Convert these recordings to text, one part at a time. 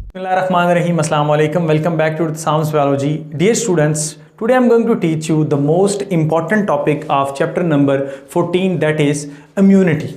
Bismillahirrahmanirrahim. Assalamu alaikum. Welcome back to Psalms Biology. Dear students, today I am going to teach you the most important topic of chapter number 14, that is immunity.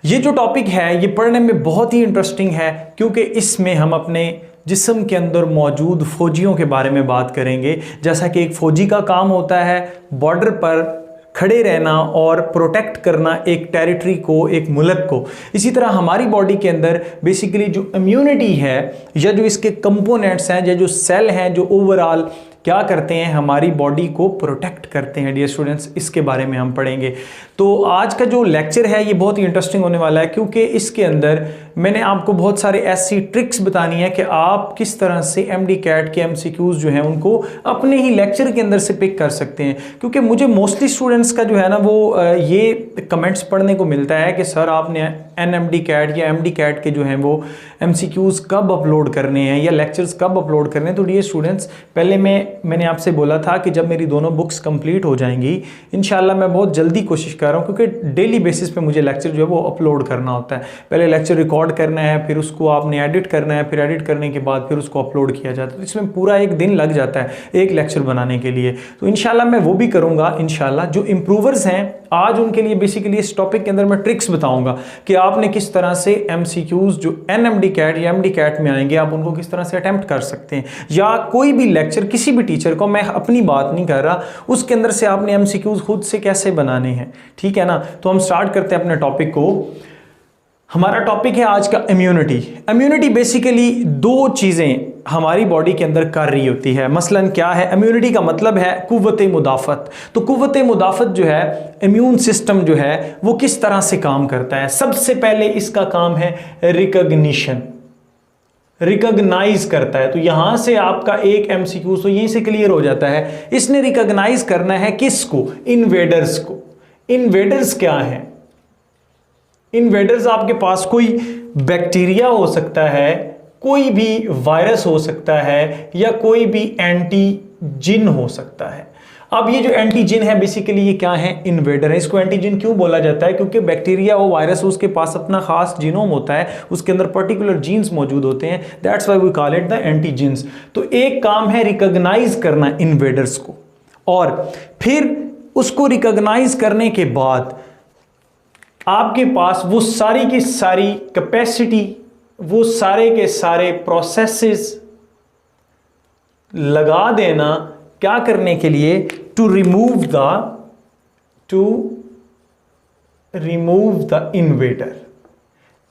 ये जो topic है ये पढ़ने में बहुत ही interesting है क्योंकि इसमें हम अपने जिस्म के अंदर मौजूद फौजियों के बारे में बात करेंगे। जैसा कि एक फ़ौजी का काम होता है बॉर्डर पर खड़े रहना और प्रोटेक्ट करना एक टेरिटरी को, एक मुल्क को, इसी तरह हमारी बॉडी के अंदर बेसिकली जो इम्यूनिटी है या जो इसके कंपोनेंट्स हैं या जो सेल हैं जो ओवरऑल क्या करते हैं, हमारी बॉडी को प्रोटेक्ट करते हैं। डियर स्टूडेंट्स, इसके बारे में हम पढ़ेंगे। तो आज का जो लेक्चर है ये बहुत ही इंटरेस्टिंग होने वाला है क्योंकि इसके अंदर मैंने आपको बहुत सारे ऐसी ट्रिक्स बतानी है कि आप किस तरह से एमडी कैट के एमसीक्यूज जो हैं उनको अपने ही लेक्चर के अंदर से पिक कर सकते हैं। क्योंकि मुझे मोस्टली स्टूडेंट्स का जो है ना वो ये कमेंट्स पढ़ने को मिलता है कि सर आपने एनएमडी कैट या एमडी कैट के जो हैं वो एमसीक्यूज कब अपलोड करने हैं या लेक्चर्स कब अपलोड करने हैं। तो डियर स्टूडेंट्स, पहले मैंने आपसे बोला था कि जब मेरी दोनों बुक्स कंप्लीट हो जाएंगी इंशाल्लाह, मैं बहुत जल्दी कोशिश कर रहा हूँ क्योंकि डेली बेसिस पे मुझे लेक्चर जो है वो अपलोड करना होता है। पहले लेक्चर रिकॉर्ड करना है, फिर उसको आपने एडिट करना है, फिर एडिट करने के बाद फिर उसको अपलोड किया जाता है। तो इसमें पूरा एक दिन लग जाता है एक लेक्चर बनाने के लिए। तो इंशाल्लाह मैं वो भी करूँगा। इंशाल्लाह जो इम्प्रूवर्स हैं आज उनके लिए बेसिकली इस टॉपिक के अंदर मैं ट्रिक्स बताऊँगा कि आपने किस तरह से एमसीक्यूज जो एनएमडी कैट या एमडी कैट में आएंगे आप उनको किस तरह से अटेम्प्ट कर सकते हैं। या कोई भी लेक्चर किसी भी टीचर को, मैं अपनी बात नहीं कर रहा, उसके अंदर से आपने एमसीक्यूज खुद से कैसे बनाने हैं, ठीक है ना। तो हम स्टार्ट करते हैं अपने टॉपिक को। हमारा टॉपिक है आज का इम्यूनिटी। इम्यूनिटी बेसिकली दो चीजें हमारी बॉडी के अंदर कर रही होती है। मसलन क्या है, इम्यूनिटी का मतलब है कुव्वत मुदाफत। तो कुव्वत मुदाफत जो है, इम्यून सिस्टम जो है वो किस तरह से काम करता है। सबसे पहले इसका काम है रिकॉग्निशन, रिकॉग्नाइज करता है। तो यहां से आपका एक एमसीक्यू तो यहीं से क्लियर हो जाता है। इसने रिकॉग्नाइज करना है किसको? इन्वेडर्स को। इन्वेडर्स क्या है? इन्वेडर्स आपके पास कोई बैक्टीरिया हो सकता है, कोई भी वायरस हो सकता है, या कोई भी एंटीजिन हो सकता है। अब ये जो एंटीजिन है बेसिकली ये क्या है? इन्वेडर है। इसको एंटीजिन क्यों बोला जाता है? क्योंकि बैक्टीरिया हो, वायरस हो, उसके पास अपना खास जीनोम होता है, उसके अंदर पर्टिकुलर जीन्स मौजूद होते हैं। That's why we call it the antigens. तो एक काम है रिकॉग्नाइज करना इन्वेडर्स को, और फिर उसको रिकॉग्नाइज करने के बाद आपके पास वो सारी की सारी कैपेसिटी, वो सारे के सारे प्रोसेसेस लगा देना क्या करने के लिए? To remove the invader.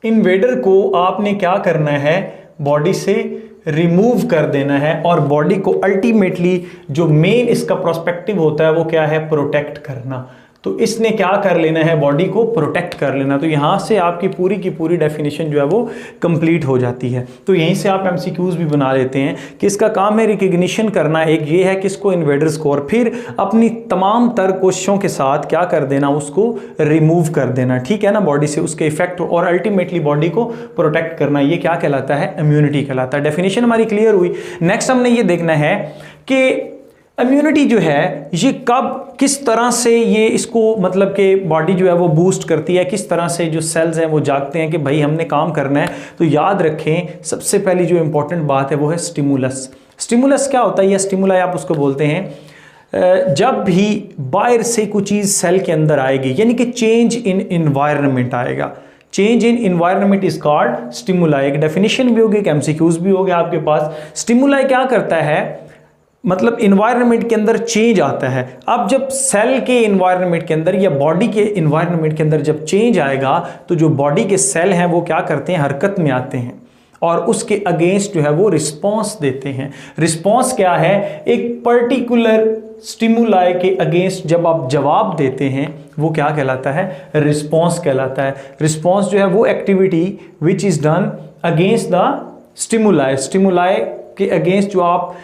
Invader को आपने क्या करना है? बॉडी से रिमूव कर देना है। और बॉडी को अल्टीमेटली जो मेन इसका प्रोस्पेक्टिव होता है वो क्या है? प्रोटेक्ट करना। तो इसने क्या कर लेना है? बॉडी को प्रोटेक्ट कर लेना। तो यहां से आपकी पूरी की पूरी डेफिनेशन जो है वो कंप्लीट हो जाती है। तो यहीं से आप एमसीक्यूज भी बना लेते हैं कि इसका काम है रिकॉग्निशन करना। एक ये है किसको? इन्वेडर्स को। और फिर अपनी तमाम तर कोशिशों के साथ क्या कर देना? उसको रिमूव कर देना, ठीक है ना, बॉडी से उसके इफेक्ट, और अल्टीमेटली बॉडी को प्रोटेक्ट करना। ये क्या कहलाता है? इम्यूनिटी कहलाता है। डेफिनेशन हमारी क्लियर हुई। नेक्स्ट हमने ये देखना है कि इम्यूनिटी जो है ये कब, किस तरह से ये इसको मतलब कि बॉडी जो है वो बूस्ट करती है, किस तरह से जो सेल्स हैं वो जागते हैं कि भाई हमने काम करना है। तो याद रखें सबसे पहली जो इंपॉर्टेंट बात है वो है स्टिमुलस। स्टिमुलस क्या होता है? या स्टिमुलाई आप उसको बोलते हैं जब भी बाहर से कोई चीज़ सेल के अंदर आएगी, यानी कि चेंज इन इन्वायरमेंट आएगा। Change in environment is called stimuli. एक डेफिनेशन भी होगी, एक एमसीक्यूज भी हो गया आपके पास। स्टिमुलाई क्या करता है? मतलब इन्वायरमेंट के अंदर चेंज आता है। अब जब सेल के इन्वायरमेंट के अंदर या बॉडी के इन्वायरमेंट के अंदर जब चेंज आएगा तो जो बॉडी के सेल हैं वो क्या करते हैं? हरकत में आते हैं और उसके अगेंस्ट जो है वो रिस्पॉन्स देते हैं। रिस्पॉन्स क्या है? एक पर्टिकुलर स्टिमुलाई के अगेंस्ट जब आप जवाब देते हैं वो क्या कहलाता है? रिस्पॉन्स कहलाता है। रिस्पॉन्स जो है वो activity which is done against the stimuli. Stimuli के अगेंस्ट जो आप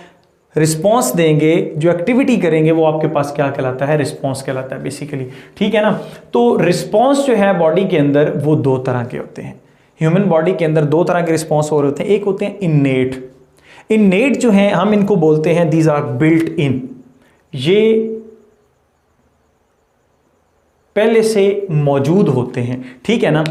रिस्पॉन्स देंगे, जो एक्टिविटी करेंगे, वो आपके पास क्या कहलाता है? रिस्पॉन्स कहलाता है बेसिकली, ठीक है ना। तो रिस्पॉन्स जो है बॉडी के अंदर वो दो तरह के होते हैं। ह्यूमन बॉडी के अंदर दो तरह के रिस्पॉन्स हो रहे होते हैं। एक होते हैं इन्नेट। इन्नेट जो हैं हम इनको बोलते हैं दीज आर बिल्ट इन। ये पहले से मौजूद होते हैं, ठीक है ना।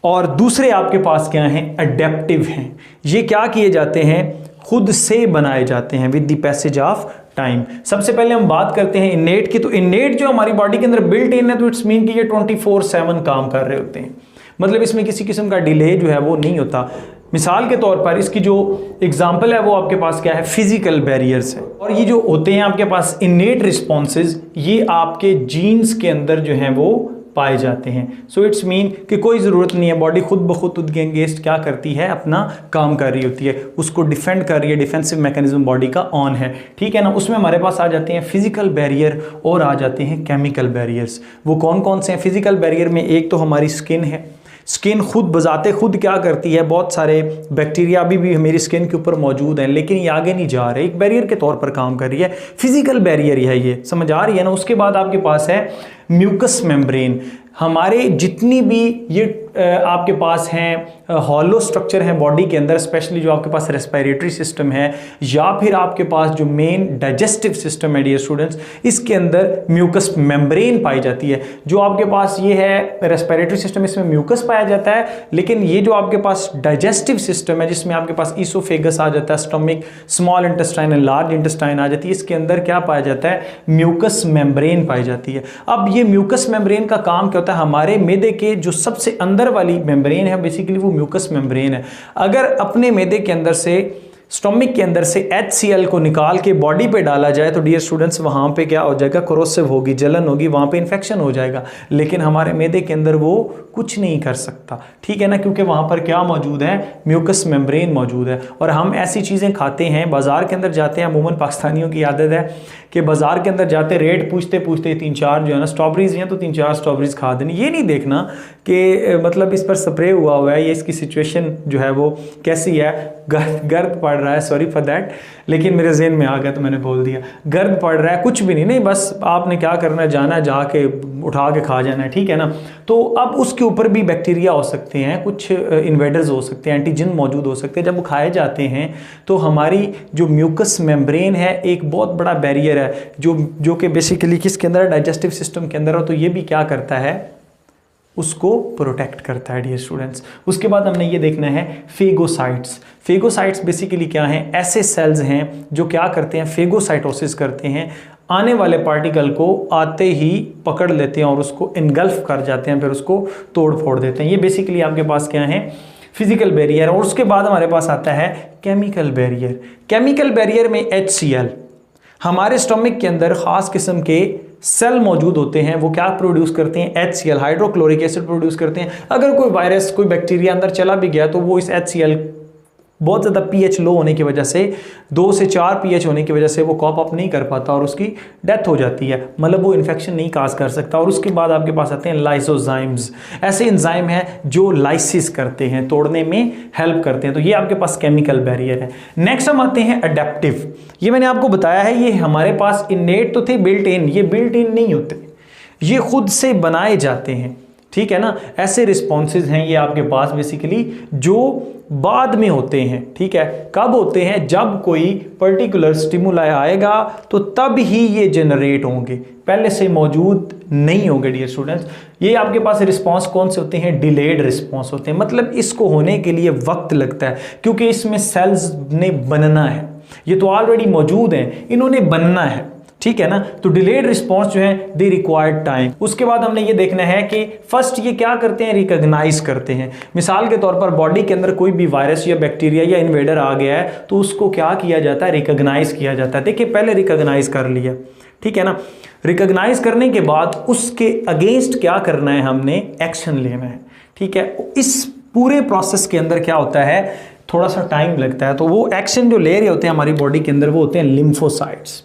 और दूसरे आपके पास क्या हैं, अडेप्टिव हैं। ये क्या किए जाते हैं, खुद से बनाए जाते हैं with the passage of time. सबसे पहले हम बात करते हैं इनेट की। तो इनेट जो हमारी बॉडी के अंदर बिल्ट इन है, तो इट्स मीन कि ये 24/7 काम कर रहे होते हैं, मतलब इसमें किसी किस्म का डिले जो है वो नहीं होता। मिसाल के तौर पर इसकी जो एग्जाम्पल है वो आपके पास क्या है, फिजिकल बैरियर्स है। और ये जो होते हैं आपके पास इनेट रिस्पॉन्सेज, ये आपके जीन्स के अंदर जो हैं वो पाए जाते हैं। सो इट्स मीन कि कोई ज़रूरत नहीं है, बॉडी खुद ब खुद उनके अगेंस्ट क्या करती है, अपना काम कर रही होती है, उसको डिफेंड कर रही है, डिफेंसिव मैकेनिज्म बॉडी का ऑन है, ठीक है ना। उसमें हमारे पास आ जाते हैं फिजिकल बैरियर और आ जाते हैं केमिकल बैरियर्स। वो कौन कौन से हैं? फिजिकल बैरियर में एक तो हमारी स्किन है। स्किन खुद बजाते खुद क्या करती है, बहुत सारे बैक्टीरिया अभी भी मेरी स्किन के ऊपर मौजूद हैं, लेकिन ये आगे नहीं जा रहे, एक बैरियर के तौर पर काम कर रही है, फिजिकल बैरियर है ये, समझ आ रही है ना। उसके बाद आपके पास है म्यूकस मेम्ब्रेन। हमारे जितनी भी ये आपके पास हैं हॉलो स्ट्रक्चर हैं बॉडी के अंदर, स्पेशली जो आपके पास रेस्पिरेटरी सिस्टम है या फिर आपके पास जो मेन डाइजेस्टिव सिस्टम है डियर स्टूडेंट्स, इसके अंदर म्यूकस मेम्ब्रेन पाई जाती है। जो आपके पास ये है रेस्पिरेटरी सिस्टम, इसमें म्यूकस पाया जाता है, लेकिन ये जो आपके पास डाइजेस्टिव सिस्टम है जिसमें आपके पास ईसोफेगस आ जाता है, stomach, small intestine and large intestine आ जाती है, इसके अंदर क्या पाया जाता है, म्यूकस मेम्ब्रेन पाई जाती है। अब ये म्यूकस मेम्ब्रेन का काम क्या होता है, हमारे मैदे के जो सबसे अंदर वाली मेम्ब्रेन है, बेसिकली वो म्यूकस मेम्ब्रेन है। अगर अपने मैदे के अंदर से, स्टोमिक के अंदर से HCl को निकाल के बॉडी पे डाला जाए तो डियर स्टूडेंट्स वहाँ पे क्या हो जाएगा, कोरोसिव होगी, जलन होगी, वहाँ पे इन्फेक्शन हो जाएगा। लेकिन हमारे मैदे के अंदर वो कुछ नहीं कर सकता, ठीक है ना, क्योंकि वहाँ पर क्या मौजूद है, म्यूकस मेम्ब्रेन मौजूद है। और हम ऐसी चीज़ें खाते हैं, बाज़ार के अंदर जाते हैं, अमूमन पाकिस्तानियों की आदत है कि बाज़ार के अंदर जाते रेट पूछते पूछते 3-4 जो है ना स्ट्रॉबेरीज हैं तो 3-4 स्ट्रॉबेरीज खा देनी। ये नहीं देखना कि मतलब इस पर स्प्रे हुआ है, ये इसकी सिचुएशन जो है वो कैसी है, गर्द पड़ रहा है, सॉरी फॉर दैट, लेकिन मेरे जहन में आ गया तो मैंने बोल दिया, गर्द पड़ रहा है, कुछ भी नहीं, बस आपने क्या करना है, जाना है, जाके उठा के खा जाना है, ठीक है ना। तो अब उसके ऊपर भी बैक्टीरिया हो सकते हैं, कुछ इन्वेडर्स हो सकते हैं, एंटीजन मौजूद हो सकते हैं। जब वो खाए जाते हैं तो हमारी जो म्यूकस मेम्ब्रेन है एक बहुत बड़ा बैरियर है जो कि बेसिकली किसके अंदर, डाइजेस्टिव सिस्टम के अंदर हो, तो ये भी क्या करता है, उसको प्रोटेक्ट करता है डियर स्टूडेंट्स। उसके बाद हमने ये देखना है फेगोसाइट्स। फेगोसाइट्स बेसिकली क्या हैं, ऐसे सेल्स हैं जो क्या करते हैं, फेगोसाइटोसिस करते हैं, आने वाले पार्टिकल को आते ही पकड़ लेते हैं और उसको इनगल्फ कर जाते हैं, फिर उसको तोड़ फोड़ देते हैं। ये बेसिकली आपके पास क्या है, फिजिकल बैरियर। और उसके बाद हमारे पास आता है केमिकल बैरियर। केमिकल बैरियर में HCl, हमारे स्टमक के अंदर खास किस्म के सेल मौजूद होते हैं, वो क्या प्रोड्यूस करते हैं, HCl, हाइड्रोक्लोरिक एसिड प्रोड्यूस करते हैं। अगर कोई वायरस, कोई बैक्टीरिया अंदर चला भी गया तो वो इस HCl बहुत ज़्यादा pH लो होने की वजह से, 2 से 4 pH होने की वजह से वो कॉप अप नहीं कर पाता और उसकी डेथ हो जाती है, मतलब वो इन्फेक्शन नहीं काज कर सकता। और उसके बाद आपके पास आते हैं लाइसोजाइम्स। ऐसे एंजाइम हैं जो लाइसिस करते हैं, तोड़ने में हेल्प करते हैं। तो ये आपके पास केमिकल बैरियर है। नेक्स्ट हम आते हैं अडेप्टिव। ये मैंने आपको बताया है, ये हमारे पास इनेट तो थे, बिल्ट इन, ये बिल्ट इन नहीं होते, ये खुद से बनाए जाते हैं, ठीक है ना। ऐसे रिस्पॉन्सेज हैं ये आपके पास बेसिकली जो बाद में होते हैं, ठीक है। कब होते हैं, जब कोई पर्टिकुलर स्टिमुलाई आएगा तो तब ही ये जनरेट होंगे, पहले से मौजूद नहीं होंगे डियर स्टूडेंट्स। ये आपके पास रिस्पॉन्स कौन से होते हैं, डिलेड रिस्पॉन्स होते हैं, मतलब इसको होने के लिए वक्त लगता है, क्योंकि इसमें सेल्स ने बनना है, ये तो ऑलरेडी मौजूद हैं, इन्होंने बनना है, ठीक है ना। तो डिलेड रिस्पॉन्स जो है दे रिक्वायर्ड टाइम। उसके बाद हमने ये देखना है कि फर्स्ट ये क्या करते हैं, रिकॉग्नाइज करते हैं। मिसाल के तौर पर बॉडी के अंदर कोई भी वायरस या बैक्टीरिया या इन्वेडर आ गया है तो उसको क्या किया जाता है, रिकॉग्नाइज किया जाता है। देखिए पहले रिकॉग्नाइज कर लिया, ठीक है ना। रिकॉग्नाइज करने के बाद उसके अगेंस्ट क्या करना है, हमने एक्शन लेना है, ठीक है। इस पूरे प्रोसेस के अंदर क्या होता है, थोड़ा सा टाइम लगता है। तो वो एक्शन जो ले रहे होते हैं हमारी बॉडी के अंदर वो होते हैं लिम्फोसाइट्स,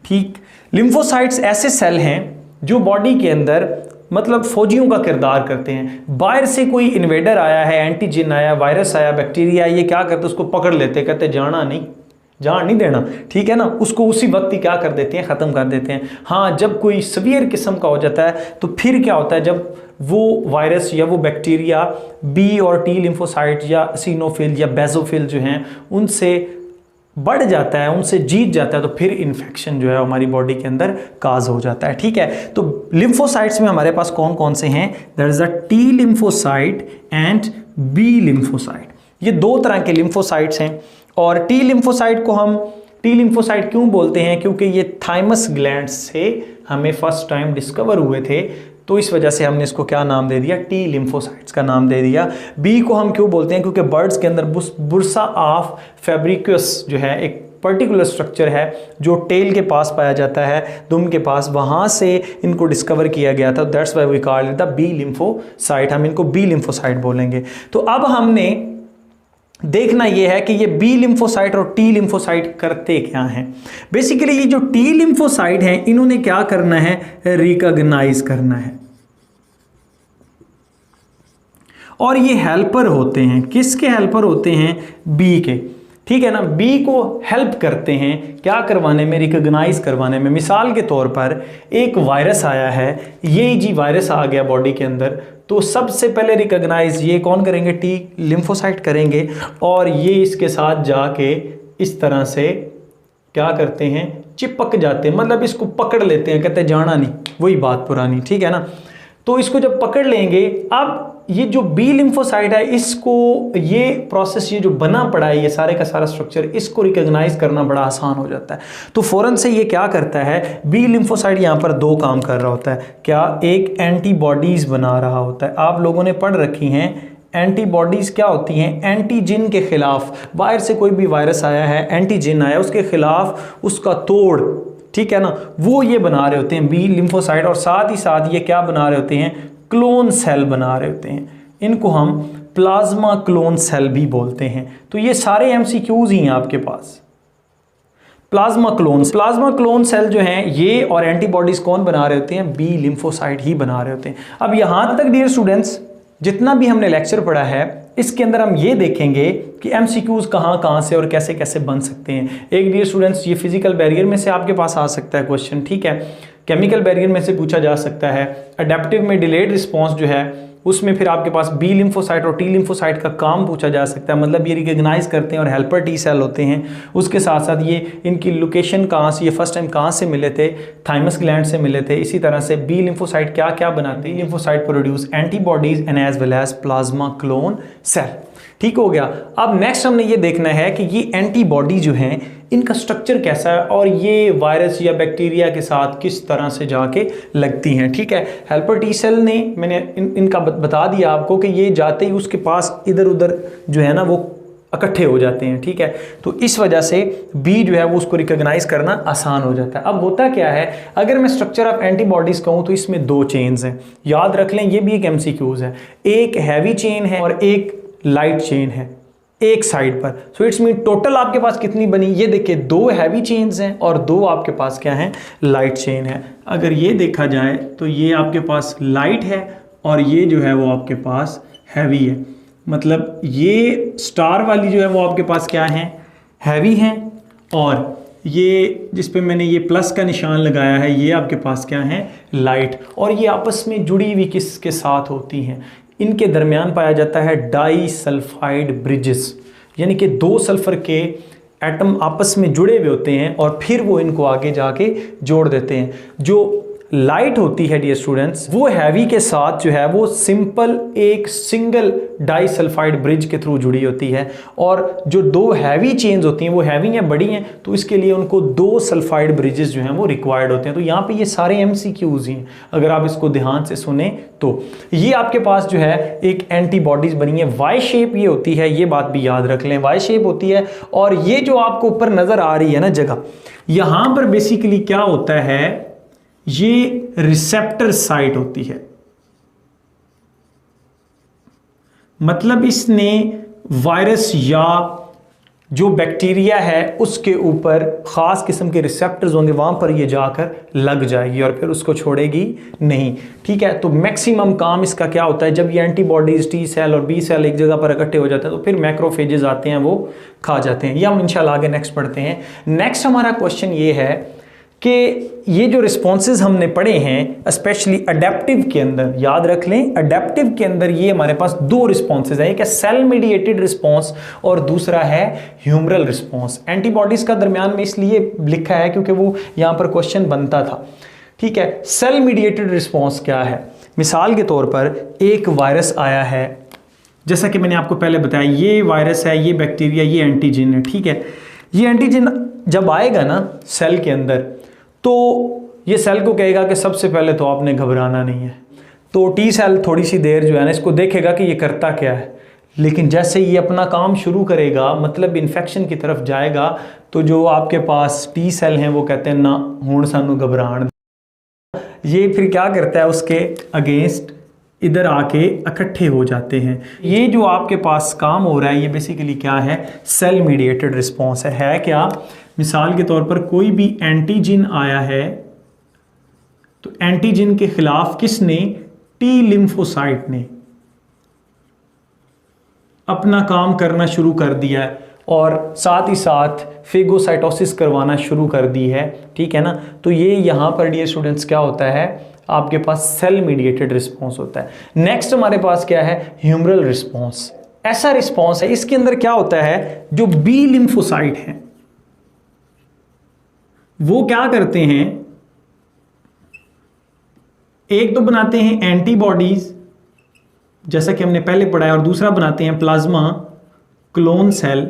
ठीक। लिम्फोसाइट्स ऐसे सेल हैं जो बॉडी के अंदर मतलब फौजियों का किरदार करते हैं। बाहर से कोई इन्वेडर आया है, एंटीजन आया, वायरस आया, बैक्टीरिया, ये क्या करते हैं, उसको पकड़ लेते, कहते जान नहीं देना, ठीक है ना। उसको उसी वक्त ही क्या कर देते हैं, ख़त्म कर देते हैं। हाँ, जब कोई सीवियर किस्म का हो जाता है तो फिर क्या होता है, जब वो वायरस या वो बैक्टीरिया B और T लिम्फोसाइट या सिनोफिल या बेसोफिल जो हैं उनसे बढ़ जाता है, उनसे जीत जाता है, तो फिर इन्फेक्शन जो है हमारी बॉडी के अंदर काज हो जाता है। ठीक है, तो लिम्फोसाइट्स में हमारे पास कौन कौन से हैं? That is a T lymphocyte and B lymphocyte. ये दो तरह के लिम्फोसाइट्स हैं। और टी लिम्फोसाइट को हम टी लिम्फोसाइट क्यों बोलते हैं? क्योंकि ये थाइमस ग्लैंड से हमें फर्स्ट टाइम डिस्कवर हुए थे, तो इस वजह से हमने इसको क्या नाम दे दिया? टी लिम्फोसाइट्स का नाम दे दिया। बी को हम क्यों बोलते हैं? क्योंकि बर्ड्स के अंदर बुर्सा ऑफ फैब्रिकस जो है एक पर्टिकुलर स्ट्रक्चर है जो टेल के पास पाया जाता है, दुम के पास, वहाँ से इनको डिस्कवर किया गया था। That's why we call it the B lymphocyte. हम इनको बी लिम्फोसाइट बोलेंगे। तो अब हमने देखना यह है कि ये बी लिम्फोसाइट और टी लिम्फोसाइट करते क्या हैं। बेसिकली ये जो टी लिम्फोसाइट हैं इन्होंने क्या करना है? रिकॉग्नाइज करना है। और ये हेल्पर होते हैं। किसके हेल्पर होते हैं? बी के। ठीक है ना, बी को हेल्प करते हैं क्या करवाने में? रिकॉग्नाइज करवाने में। मिसाल के तौर पर एक वायरस आया है, ये जी वायरस आ गया बॉडी के अंदर, तो सबसे पहले रिकॉग्नाइज ये कौन करेंगे? टी लिम्फोसाइट करेंगे। और ये इसके साथ जाके इस तरह से क्या करते हैं? चिपक जाते हैं, मतलब इसको पकड़ लेते हैं, कहते हैं जाना नहीं, वही बात पुरानी। ठीक है ना, तो इसको जब पकड़ लेंगे, अब ये जो बी लिम्फोसाइट है इसको ये प्रोसेस, ये जो बना पड़ा है, ये सारे का सारा स्ट्रक्चर, इसको रिकॉग्नाइज करना बड़ा आसान हो जाता है। तो फौरन से ये क्या करता है? बी लिम्फोसाइट यहाँ पर दो काम कर रहा होता है। क्या? एक एंटीबॉडीज बना रहा होता है। आप लोगों ने पढ़ रखी हैं एंटीबॉडीज क्या होती हैं? एंटीजन के खिलाफ, बाहर से कोई भी वायरस आया है, एंटीजन आया, उसके खिलाफ उसका तोड़, ठीक है ना, वो ये बना रहे होते हैं बी लिम्फोसाइट। और साथ ही साथ ये क्या बना रहे होते हैं? क्लोन सेल बना रहे होते हैं। इनको हम प्लाज्मा क्लोन सेल भी बोलते हैं। तो ये सारे एमसीक्यूज ही हैं आपके पास। प्लाज्मा क्लोन सेल जो हैं ये और एंटीबॉडीज कौन बना रहे होते हैं? बी लिम्फोसाइट ही बना रहे होते हैं। अब यहां तक डियर स्टूडेंट्स जितना भी हमने लेक्चर पढ़ा है इसके अंदर हम ये देखेंगे कि एमसीक्यूज कहाँ से और कैसे कैसे बन सकते हैं। एक डियर स्टूडेंट्स ये फिजिकल बैरियर में से आपके पास आ सकता है क्वेश्चन, ठीक है, केमिकल बैरियर में से पूछा जा सकता है, अडेप्टिव में डिलेड रिस्पॉन्स जो है उसमें फिर आपके पास बी लिम्फोसाइट और टी लिम्फोसाइट का काम पूछा जा सकता है, मतलब ये रिकॉग्नाइज करते हैं और हेल्पर टी सेल होते हैं। उसके साथ साथ ये इनकी लोकेशन कहाँ से, ये फर्स्ट टाइम कहाँ से मिले थे? थाइमस ग्लैंड से मिले थे। इसी तरह से बी लिम्फोसाइट क्या क्या बनाते हैं? Lymphocyte produce antibodies and as well as plasma clone cell. ठीक हो गया। अब नेक्स्ट हमने ये देखना है कि ये एंटीबॉडी जो हैं इनका स्ट्रक्चर कैसा है और ये वायरस या बैक्टीरिया के साथ किस तरह से जाके लगती हैं। ठीक है, हेल्पर टी सेल ने मैंने इनका बता दिया आपको कि ये जाते ही उसके पास इधर उधर जो है ना वो इकट्ठे हो जाते हैं। ठीक है, तो इस वजह से बी जो है वो उसको रिकॉग्नाइज करना आसान हो जाता है। अब होता क्या है, अगर मैं स्ट्रक्चर ऑफ एंटीबॉडीज कहूँ तो इसमें दो चेन्स हैं, याद रख लें, ये भी एक एमसीक्यूज है। एक हैवी चेन है और एक लाइट चेन है एक साइड पर। सो इट्स मीन टोटल आपके पास कितनी बनी? ये देखिए दो हैवी चेन्स हैं और दो आपके पास क्या है? लाइट चेन है। अगर ये देखा जाए तो ये आपके पास लाइट है और ये जो है वो आपके पास हैवी है। मतलब ये स्टार वाली जो है वो आपके पास क्या है? हैवी है। और ये जिस पे मैंने ये प्लस का निशान लगाया है ये आपके पास क्या है? लाइट। और ये आपस में जुड़ी हुई किसके साथ होती हैं? इनके दरमियान पाया जाता है डाई सल्फाइड ब्रिजेस, यानी कि दो सल्फर के एटम आपस में जुड़े हुए होते हैं और फिर वो इनको आगे जाके जोड़ देते हैं। जो लाइट होती है डियर स्टूडेंट्स वो हैवी के साथ जो है वो सिंपल एक सिंगल डाई सल्फाइड ब्रिज के थ्रू जुड़ी होती है। और जो दो हैवी चेन्स होती हैं वो हैवी या बड़ी हैं तो इसके लिए उनको दो सल्फाइड ब्रिजेस जो हैं वो रिक्वायर्ड होते हैं। तो यहाँ पे ये सारे एमसीक्यूज हैं, अगर आप इसको ध्यान से सुने तो। ये आपके पास जो है एक एंटीबॉडीज बनी है, वाई शेप ये होती है, ये बात भी याद रख लें, वाई शेप होती है। और ये जो आपको ऊपर नजर आ रही है ना जगह, यहाँ पर बेसिकली क्या होता है, ये रिसेप्टर साइट होती है। मतलब इसने वायरस या जो बैक्टीरिया है उसके ऊपर ख़ास किस्म के रिसेप्टर्स होंगे, वहाँ पर ये जाकर लग जाएगी और फिर उसको छोड़ेगी नहीं। ठीक है, तो मैक्सिमम काम इसका क्या होता है, जब ये एंटीबॉडीज टी सेल और बी सेल एक जगह पर इकट्ठे हो जाते हैं तो फिर मैक्रोफेजेस आते हैं, वो खा जाते हैं। ये हम इंशाल्लाह आगे नेक्स्ट पढ़ते हैं। नेक्स्ट हमारा क्वेश्चन ये है कि ये जो रिस्पॉन्सेज हमने पढ़े हैं स्पेशली अडेप्टिव के अंदर, याद रख लें अडेप्टिव के अंदर ये हमारे पास दो रिस्पॉन्सेज हैं, एक है सेल मीडिएटेड रिस्पॉन्स और दूसरा है ह्यूमरल रिस्पॉन्स। एंटीबॉडीज का दरमियान में इसलिए लिखा है क्योंकि वो यहाँ पर क्वेश्चन बनता था। ठीक है, सेल मीडिएटेड रिस्पॉन्स क्या है? मिसाल के तौर पर एक वायरस आया है, जैसा कि मैंने आपको पहले बताया, ये वायरस है, ये बैक्टीरिया, ये एंटीजन है। ठीक है, ये एंटीजन जब आएगा ना सेल के अंदर तो ये सेल को कहेगा कि सबसे पहले तो आपने घबराना नहीं है। तो टी सेल थोड़ी सी देर जो है ना इसको देखेगा कि ये करता क्या है, लेकिन जैसे ये अपना काम शुरू करेगा, मतलब इन्फेक्शन की तरफ जाएगा, तो जो आपके पास टी सेल हैं वो कहते हैं ना हुण सानू घबराण। ये फिर क्या करता है, उसके अगेंस्ट इधर आके इकट्ठे हो जाते हैं। ये जो आपके पास काम हो रहा है ये बेसिकली क्या है, सेल मीडिएटेड रिस्पॉन्स है क्या? मिसाल के तौर पर कोई भी एंटीजन आया है तो एंटीजन के खिलाफ किसने, टी लिम्फोसाइट ने अपना काम करना शुरू कर दिया है और साथ ही साथ फेगोसाइटोसिस करवाना शुरू कर दी है। ठीक है ना, तो ये यहाँ पर डियर स्टूडेंट्स क्या होता है, आपके पास सेल मीडिएटेड रिस्पॉन्स होता है। नेक्स्ट हमारे पास क्या है, ह्यूमरल रिस्पॉन्स। ऐसा रिस्पॉन्स है, इसके अंदर क्या होता है, जो बी लिम्फोसाइट हैं वो क्या करते हैं, एक तो बनाते हैं एंटीबॉडीज जैसा कि हमने पहले पढ़ा है, और दूसरा बनाते हैं प्लाज्मा क्लोन सेल,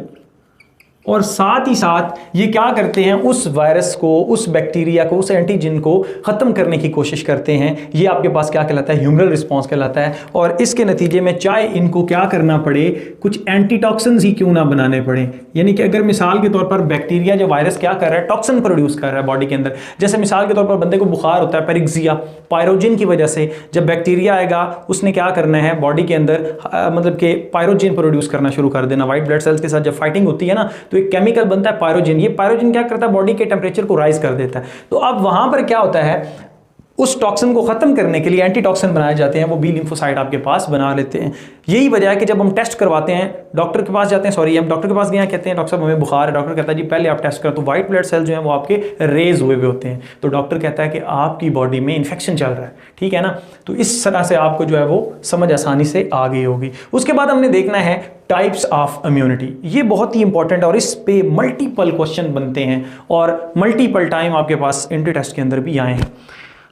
और साथ ही साथ ये क्या करते हैं, उस वायरस को, उस बैक्टीरिया को, उस एंटीजन को ख़त्म करने की कोशिश करते हैं। ये आपके पास क्या कहलाता है, ह्यूमरल रिस्पॉन्स कहलाता है। और इसके नतीजे में चाहे इनको क्या करना पड़े, कुछ एंटीटॉक्सिन्स ही क्यों ना बनाने पड़े। यानी कि अगर मिसाल के तौर पर बैक्टीरिया या वायरस क्या कर रहा है, टॉक्सिन प्रोड्यूस कर रहा है बॉडी के अंदर, जैसे मिसाल के तौर पर बंदे को बुखार होता है पेरिक्सिया, पायरोजिन की वजह से, जब बैक्टीरिया आएगा उसने क्या करना है बॉडी के अंदर, मतलब कि पायरोजिन प्रोड्यूस करना शुरू कर देना। वाइट ब्लड सेल्स के साथ जब फाइटिंग होती है ना तो एक केमिकल बनता है पायरोजिन। ये पायरोजिन क्या करता है, बॉडी के टेम्परेचर को राइज कर देता है। तो अब वहां पर क्या होता है, उस टॉक्सिन को खत्म करने के लिए एंटीटॉक्सिन बनाए जाते हैं, वो बी लिम्फोसाइट आपके पास बना लेते हैं। यही वजह है कि जब हम टेस्ट करवाते हैं, डॉक्टर के पास जाते हैं, सॉरी हम डॉक्टर के पास गए, कहते हैं डॉक्टर साहब हमें बुखार है, डॉक्टर कहता है जी पहले आप टेस्ट करो, तो व्हाइट ब्लड सेल जो है वो आपके रेज हुए होते हैं, तो डॉक्टर कहता है कि आपकी बॉडी में इन्फेक्शन चल रहा है। ठीक है ना, तो इस तरह से आपको जो है वो समझ आसानी से आ गई होगी। उसके बाद हमने देखना है टाइप्स ऑफ इम्यूनिटी। ये बहुत ही इंपॉर्टेंट और इस पे मल्टीपल क्वेश्चन बनते हैं और मल्टीपल टाइम आपके पास इंटर टेस्ट के अंदर भी आए हैं।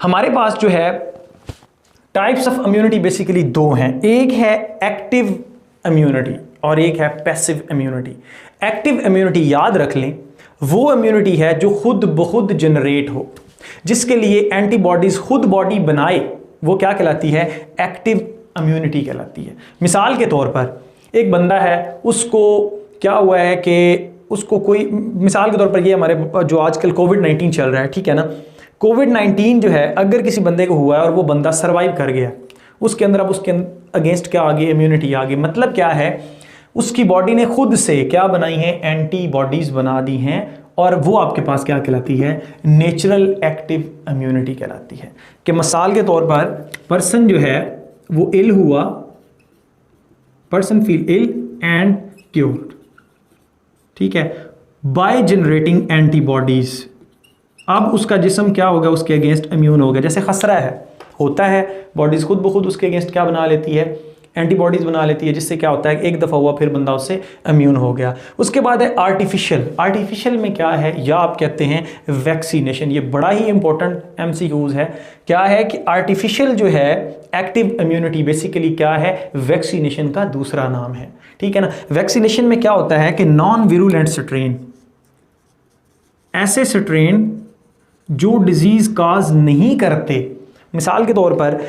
हमारे पास जो है टाइप्स ऑफ इम्यूनिटी बेसिकली दो हैं, एक है एक्टिव इम्यूनिटी और एक है पैसिव इम्यूनिटी। एक्टिव इम्यूनिटी याद रख लें, वो इम्यूनिटी है जो खुद ब खुद जनरेट हो, जिसके लिए एंटीबॉडीज खुद बॉडी बनाए, वो क्या कहलाती है, एक्टिव इम्यूनिटी कहलाती है। मिसाल के तौर पर एक बंदा है, उसको क्या हुआ है कि उसको कोई, मिसाल के तौर पर ये हमारे जो आजकल कोविड-19 चल रहा है, ठीक है ना, कोविड-19 जो है अगर किसी बंदे को हुआ है और वो बंदा सर्वाइव कर गया, उसके अंदर अब उसके अगेंस्ट क्या आ गई, इम्यूनिटी आ गई। मतलब क्या है, उसकी बॉडी ने खुद से क्या बनाई है, एंटीबॉडीज बना दी हैं, और वो आपके पास क्या कहलाती है, नेचुरल एक्टिव इम्यूनिटी कहलाती है। कि मिसाल के तौर पर पर्सन जो है वो इल हुआ, person feel ill and cured, ठीक है, बाय जनरेटिंग एंटीबॉडीज। अब उसका जिस्म क्या होगा, उसके अगेंस्ट इम्यून होगा। जैसे खसरा है, होता है, बॉडीज खुद ब खुद उसके अगेंस्ट क्या बना लेती है, एंटीबॉडीज बना लेती है, जिससे क्या होता है, एक दफ़ा हुआ फिर बंदा उससे इम्यून हो गया। उसके बाद है आर्टिफिशियल। आर्टिफिशियल में क्या है, या आप कहते हैं वैक्सीनेशन। ये बड़ा ही इंपॉर्टेंट MCQs है। क्या है कि आर्टिफिशियल जो है एक्टिव इम्यूनिटी बेसिकली क्या है, वैक्सीनेशन का दूसरा नाम है। ठीक है ना, वैक्सीनेशन में क्या होता है कि नॉन विरुलेंट स्ट्रेन, ऐसे स्ट्रेन जो डिजीज काज नहीं करते, मिसाल के तौर पर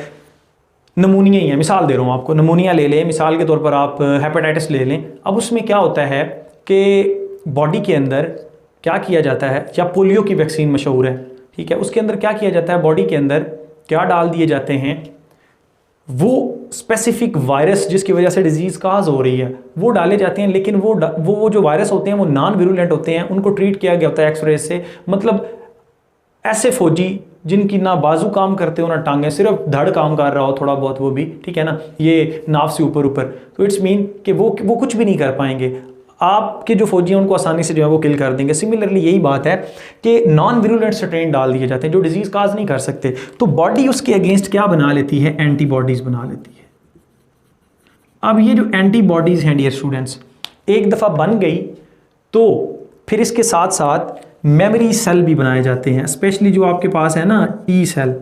नमूनिया ही है, मिसाल दे रहा हूँ आपको, नमूनिया ले लें, मिसाल के तौर पर आप हेपेटाइटिस ले लें। अब उसमें क्या होता है कि बॉडी के अंदर क्या किया जाता है, या पोलियो की वैक्सीन मशहूर है, ठीक है, उसके अंदर क्या किया जाता है, बॉडी के अंदर क्या डाल दिए जाते हैं, वो स्पेसिफिक वायरस जिसकी वजह से डिजीज़ काज हो रही है वो डाले जाते हैं, लेकिन वो जो वायरस होते हैं वो नॉन विरुलेंट होते हैं, उनको ट्रीट किया गया होता है एक्सरे से। मतलब ऐसे फौजी जिनकी ना बाजू काम करते हो ना टांगे, सिर्फ धड़ काम कर रहा हो थोड़ा बहुत, वो भी ठीक है ना, ये नाव से ऊपर ऊपर, तो इट्स मीन कि वो कुछ भी नहीं कर पाएंगे। आपके जो फौजी हैं उनको आसानी से जो है वो किल कर देंगे। सिमिलरली यही बात है कि नॉन विरुलेंट स्ट्रेन डाल दिए जाते हैं जो डिजीज़ काज नहीं कर सकते, तो बॉडी उसके अगेंस्ट क्या बना लेती है, एंटीबॉडीज़ बना लेती है। अब ये जो एंटीबॉडीज़ हैं डियर स्टूडेंट्स, एक दफ़ा बन गई तो फिर इसके साथ साथ मेमोरी सेल भी बनाए जाते हैं, स्पेशली जो आपके पास है ना T cell,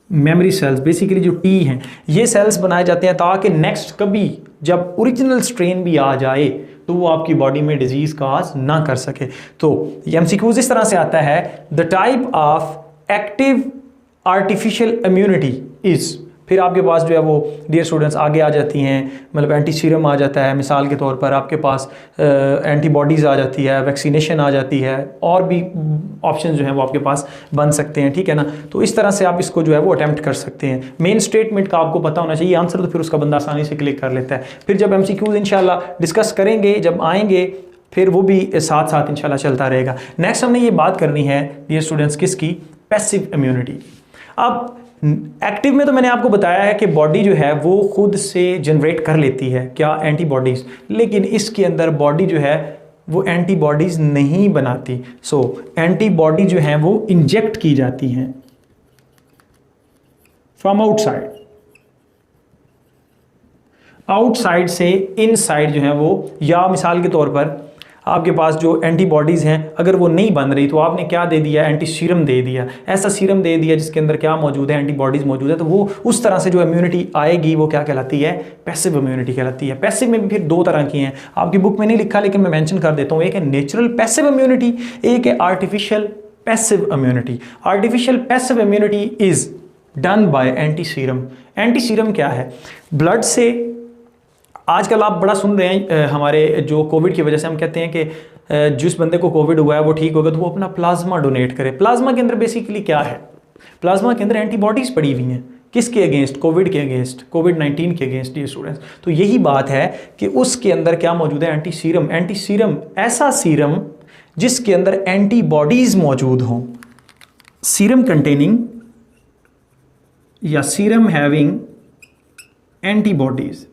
memory cells, basically जो टी हैं ये सेल्स बनाए जाते हैं ताकि नेक्स्ट कभी जब ओरिजिनल स्ट्रेन भी आ जाए तो वो आपकी बॉडी में डिजीज़ काज ना कर सके। तो ये एमसीक्यूज इस तरह से आता है, the type of active artificial immunity is, फिर आपके पास जो है वो डियर स्टूडेंट्स आगे आ जाती हैं, मतलब एंटी सीरम आ जाता है, मिसाल के तौर पर आपके पास एंटीबॉडीज़ आ जाती है, वैक्सीनेशन आ जाती है, और भी ऑप्शन जो हैं वो आपके पास बन सकते हैं, ठीक है ना। तो इस तरह से आप इसको जो है वो अटैम्प्ट कर सकते हैं। मेन स्टेटमेंट का आपको पता होना चाहिए आंसर, तो फिर उसका बंदा आसानी से क्लिक कर लेता है। फिर जब एमसीक्यूज इंशाल्लाह डिस्कस करेंगे, जब आएंगे फिर वो भी साथ साथ इंशाल्लाह चलता रहेगा। नेक्स्ट हमने ये बात करनी है डियर स्टूडेंट्स किसकी, पैसिव इम्यूनिटी। अब एक्टिव में तो मैंने आपको बताया है कि बॉडी जो है वो खुद से जनरेट कर लेती है क्या, एंटीबॉडीज़, लेकिन इसके अंदर बॉडी जो है वो एंटीबॉडीज़ नहीं बनाती। सो एंटीबॉडी जो है वो इंजेक्ट की जाती हैं फ्रॉम आउटसाइड, आउटसाइड से इनसाइड जो है वो, या मिसाल के तौर पर आपके पास जो एंटीबॉडीज़ हैं अगर वो नहीं बन रही तो आपने क्या दे दिया, एंटी सीरम दे दिया, ऐसा सीरम दे दिया जिसके अंदर क्या मौजूद है, एंटीबॉडीज़ मौजूद है, तो वो उस तरह से जो इम्यूनिटी आएगी वो क्या कहलाती है, पैसिव इम्यूनिटी कहलाती है। पैसिव में भी फिर दो तरह की हैं, आपकी बुक में नहीं लिखा लेकिन मैं मेंशन कर देता हूँ। एक है नेचुरल पैसिव इम्यूनिटी, एक है artificial passive immunity. Artificial passive immunity is done by anti serum. Anti serum क्या है, ब्लड से आजकल आप बड़ा सुन रहे हैं, हमारे जो कोविड की वजह से हम कहते हैं कि जिस बंदे को कोविड हुआ है वो ठीक होगा तो वो अपना प्लाज्मा डोनेट करे। प्लाज्मा के अंदर बेसिकली क्या है, प्लाज्मा के अंदर एंटीबॉडीज़ पड़ी हुई हैं, किसके अगेंस्ट, कोविड के अगेंस्ट, कोविड-19 के अगेंस्ट ये स्टूडेंट्स। तो यही बात है कि उसके अंदर क्या मौजूद है, एंटी सीरम। एंटी सीरम ऐसा सीरम जिसके अंदर एंटीबॉडीज़ मौजूद हों, सीरम कंटेनिंग या सीरम हैविंग एंटीबॉडीज़,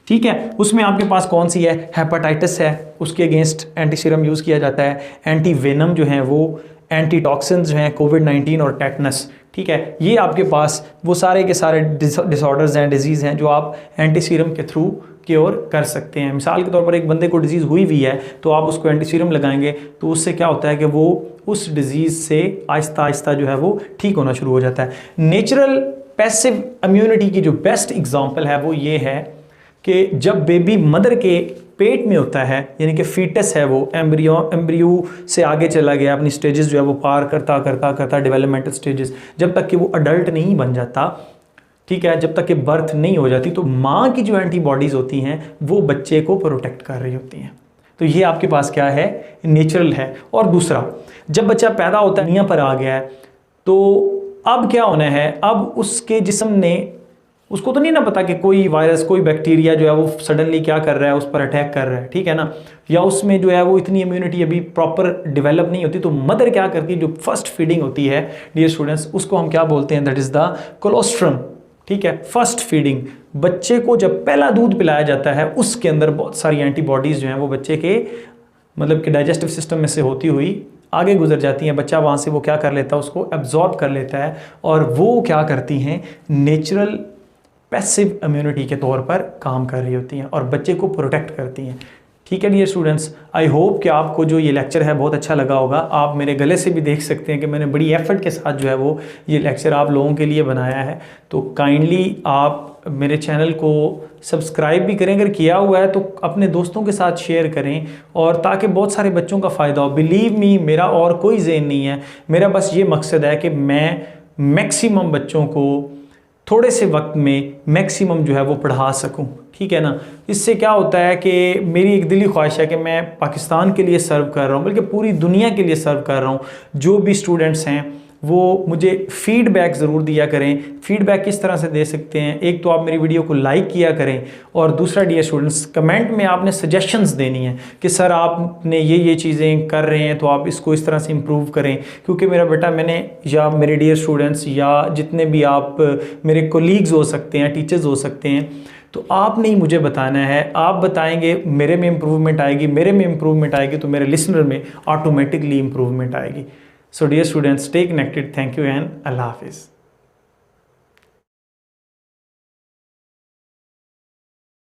ठीक है। उसमें आपके पास कौन सी है, हेपेटाइटिस है, उसके अगेंस्ट एंटी सीरम यूज़ किया जाता है। एंटी वेनम जो है वो, एंटी टॉक्सिन्स जो हैं कोविड-19 और टेटनस, ठीक है। ये आपके पास वो सारे के सारे डिसऑर्डर्स हैं, डिजीज़ हैं जो आप एंटी सीरम के थ्रू क्योर कर सकते हैं। मिसाल के तौर पर एक बंदे को डिजीज़ हुई भी है तो आप उसको एंटी सीरम लगाएंगे तो उससे क्या होता है कि वो उस डिजीज़ से आहिस्ता आहिस्ता जो है वो ठीक होना शुरू हो जाता है। नेचुरल पैसिव इम्यूनिटी की जो बेस्ट एग्जाम्पल है वो ये है कि जब बेबी मदर के पेट में होता है, यानी कि फीटस है वो एम्ब्रियो से आगे चला गया, अपनी स्टेजेस जो है वो पार करता करता करता डेवलपमेंटल स्टेजेस, जब तक कि वो अडल्ट नहीं बन जाता, ठीक है, जब तक कि बर्थ नहीं हो जाती, तो माँ की जो एंटीबॉडीज़ होती हैं वो बच्चे को प्रोटेक्ट कर रही होती हैं। तो ये आपके पास क्या है, नेचुरल है। और दूसरा, जब बच्चा पैदा होता है, दुनिया पर आ गया है, तो अब क्या होना है, अब उसके जिस्म ने, उसको तो नहीं ना पता कि कोई वायरस, कोई बैक्टीरिया जो है वो सडनली क्या कर रहा है, उस पर अटैक कर रहा है, ठीक है ना, या उसमें जो है वो इतनी इम्यूनिटी अभी प्रॉपर डेवलप नहीं होती। तो मदर क्या करती है, जो फर्स्ट फीडिंग होती है डियर स्टूडेंट्स, उसको हम क्या बोलते हैं, दैट इज़ द कोलोस्ट्रम, ठीक है। फर्स्ट फीडिंग, बच्चे को जब पहला दूध पिलाया जाता है उसके अंदर बहुत सारी एंटीबॉडीज़ जो हैं वो बच्चे के मतलब कि डाइजेस्टिव सिस्टम में से होती हुई आगे गुजर जाती हैं। बच्चा वहाँ से वो क्या कर लेता है, उसको एब्जॉर्ब कर लेता है, और वो क्या करती हैं, नेचुरल पैसिव इम्यूनिटी के तौर पर काम कर रही होती हैं और बच्चे को प्रोटेक्ट करती हैं। ठीक है डियर स्टूडेंट्स, आई होप कि आपको जो ये लेक्चर है बहुत अच्छा लगा होगा। आप मेरे गले से भी देख सकते हैं कि मैंने बड़ी एफर्ट के साथ जो है वो ये लेक्चर आप लोगों के लिए बनाया है। तो काइंडली आप मेरे चैनल को सब्सक्राइब भी करें, अगर किया हुआ है तो अपने दोस्तों के साथ शेयर करें, और ताकि बहुत सारे बच्चों का फ़ायदा हो। बिलीव मी, मेरा और कोई ज़ेन नहीं है, मेरा बस ये मकसद है कि मैं मैक्सिमम बच्चों को थोड़े से वक्त में मैक्सिमम जो है वो पढ़ा सकूं, ठीक है ना। इससे क्या होता है कि मेरी एक दिली ख्वाहिश है कि मैं पाकिस्तान के लिए सर्व कर रहा हूं, बल्कि पूरी दुनिया के लिए सर्व कर रहा हूं। जो भी स्टूडेंट्स हैं वो मुझे फीडबैक ज़रूर दिया करें। फीडबैक किस तरह से दे सकते हैं, एक तो आप मेरी वीडियो को लाइक किया करें, और दूसरा डियर स्टूडेंट्स कमेंट में आपने सजेशंस देनी है कि सर आपने ये चीज़ें कर रहे हैं तो आप इसको इस तरह से इम्प्रूव करें। क्योंकि मेरा बेटा, मैंने या मेरे डियर स्टूडेंट्स या जितने भी आप मेरे कोलीग्स हो सकते हैं, टीचर्स हो सकते हैं, तो आपने ही मुझे बताना है। आप बताएंगे मेरे में इम्प्रूवमेंट आएगी, मेरे में इम्प्रूवमेंट आएगी तो मेरे लिसनर में ऑटोमेटिकली इम्प्रूवमेंट आएगी। So dear students, stay connected. Thank you and अल्लाह हाफिज़।